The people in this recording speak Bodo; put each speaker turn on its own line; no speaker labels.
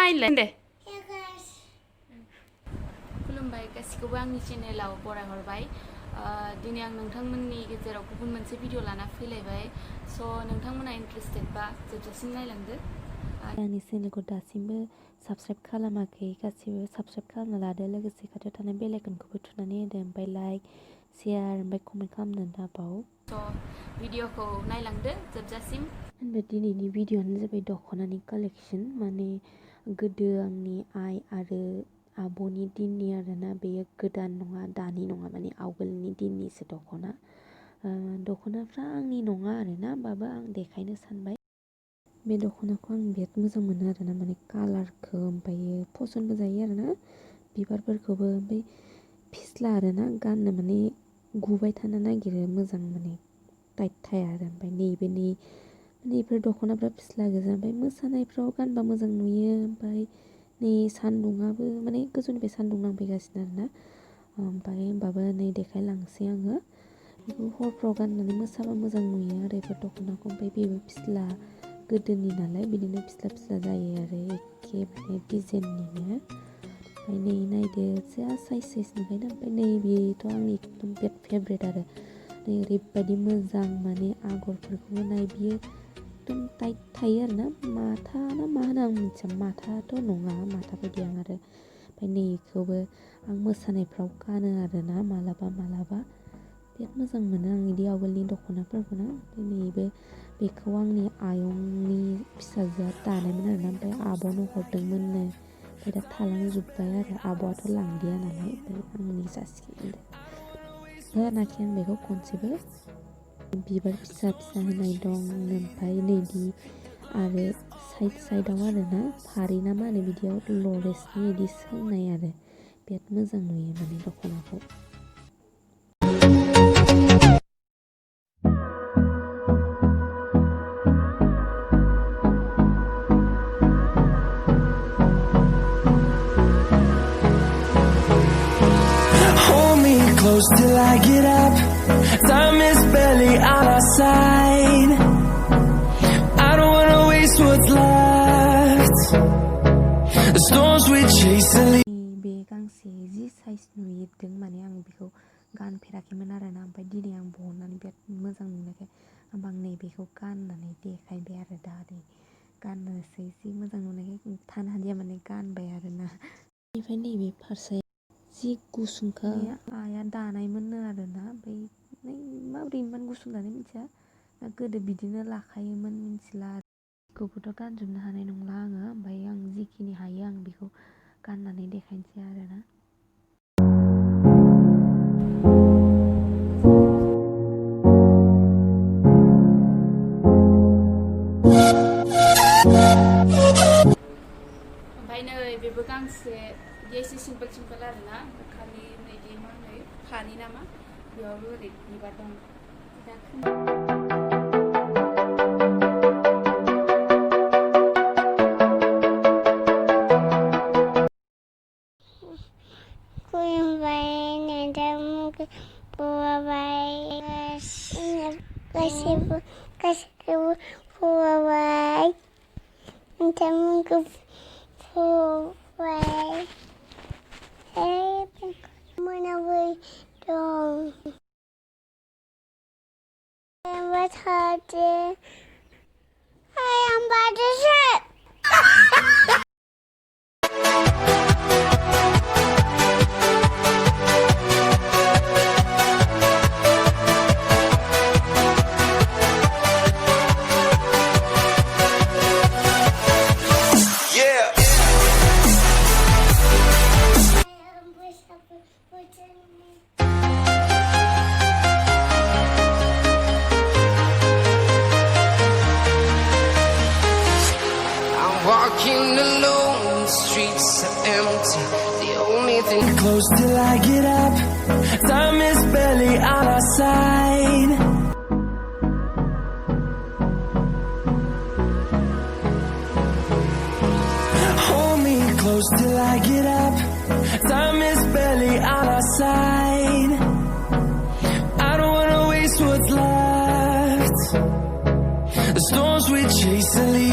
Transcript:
नायलाय दे
खुलुमबाय गासिखौबो आंनि चेनेलाव बरायहरबाय दिनै आं नोंथांमोननि गेजेराव गुबुन मोनसे भिडिअ लाना फैलायबाय स' नोंथांमोना इन्टारेस्टेड बा जोबजासिम नायलांदो
आंनि चेनेलखौ दासिमबो साबस्क्राइब खालामाखै गासिबो साबस्क्राइब खालामना लादो लोगोसे खाथियाव थानाय बेल आइकनखौबो थुनानै होदो ओमफ्राय लाइक शेयार ओमफ्राय कमेन्ट खालामनो दाबाव
स' भिडिअखौ नायलांदो जोबजासिम
ओमफ्राय दिनैनि भिडिअआनो जाबाय दख'नानि कालेक्सन माने गोदो आंनि आइ आरो आब'नि दिननि आरोना बेयो गोदान नङा दानि नङा माने आवगोलनि दिननिसो दख'नाफ्रा आंनि नङा आरोना होमबाबो आं देखायनो सानबाय बे दख'नाखौ आं बिराद मोजां मोनो आरोना माने कालारखौ ओमफ्रायो फसनबो जायो आरोना बिबारफोरखौबो ओमफ्राय फिस्ला आरोना गाननो माने गुबाय थानो नागिरो मोजां माने टाइट थाया आरो ओमफ्राय नैबेफोर दख'नाफ्रा फिस्ला गोजा ओमफ्राय मोसानायफ्राव गानबा मोजां नुयो ओमफ्राय नै सान्दुङाबो माने गोजौनिफ्राय सान्दुं नांफैगासिनो आरोना ओमफ्राय होमबाबो नै देखायलांसै आङो बेखौ हरफ्राव गाननानै मोसाबा मोजां नुयो आरो बेफोर दख'नाखौ ओमफ्राय बेबो फिस्ला गोदोनि नालाय बिदिनो फिस्ला जायो आरो एखे माने डिजाइननिनो ओमफ्राय नै नायदो जा साइज नुबायना ओमफ्राय नैबेथ' आंनि एकदम बिराद फेभरेट आरो नै ओरैबायदि मोजां माने आगरफोरखौबो नाय बियो एकदम टाइट थायो आरोना माथा ना मा होनो आं मिथिया माथाथ' नङा माथा बायदि आं आरो ओमफ्राय नैखौबो आं मोसानायफ्राव गानो आरोना मालाबा बिराद मोजां मोनो आं बिदि आवगोलनि दख'नाफोरखौना ओमफ्राय बेखौ आंनि आयंनि फिसाजोआ दानायमोन आरोना ओमफ्राय आब'नो हरदोंमोननो ओमफ्राय दा थालांजोब्बाय आरो आब'आथ' लांदिया नालाय ओमफ्राय आंनि जासिगोन गानाखै आं बेखौ खनसेबो बिबार फिसा होनाय दं ओमफ्राय नैदि आरो साइडआव आरोना फारि ना मा होनो बिदियाव लरेसनि बिदि सोंनाय आरो बिराद मोजां नुयो माने दख'नाखौ
Till I get up, time is barely on our side. I don't wanna waste what's left. The storms we chase and leave.
बे गांसे जि साइज नुयोदों माने आं बेखौ गानफेराखैमोन आरोना ओमफ्राय दिनै आं बहननानै बिराद मोजां नुनायखाय आं नैबेखौ गाननानै देखायबाय आरो दा नै गाननोसै जि मोजां नुनायखाय थानो हादिया माने गानबाय आरोना बेनिफ्राय नैबे फारसे जि गुसुंखा आइया दानायमोननो आरोना ओमफ्राय माबोरै इमान गुसुं दानाय मिथिया गोदो बिदिनो लाखायोमोन मिथिला बेखौबोथ' गानजोबनो हानाय नंला आङो ओमफ्राय आं जिखिनि हायो आं बेखौ गाननानै देखायनोसै आरोना
ओमफ्राय नै बेबो गांसे एसे सिम्पोल आरोना खालि नैदि मा होनो फारि नामा बेयावबो ओरै बिबार दं
Walking alone, the streets are empty. The only thing close till I get up. Time is barely on our side. Hold me close till I get up. Time is barely on our side. I don't wanna waste what's left. The storms we chase and leave.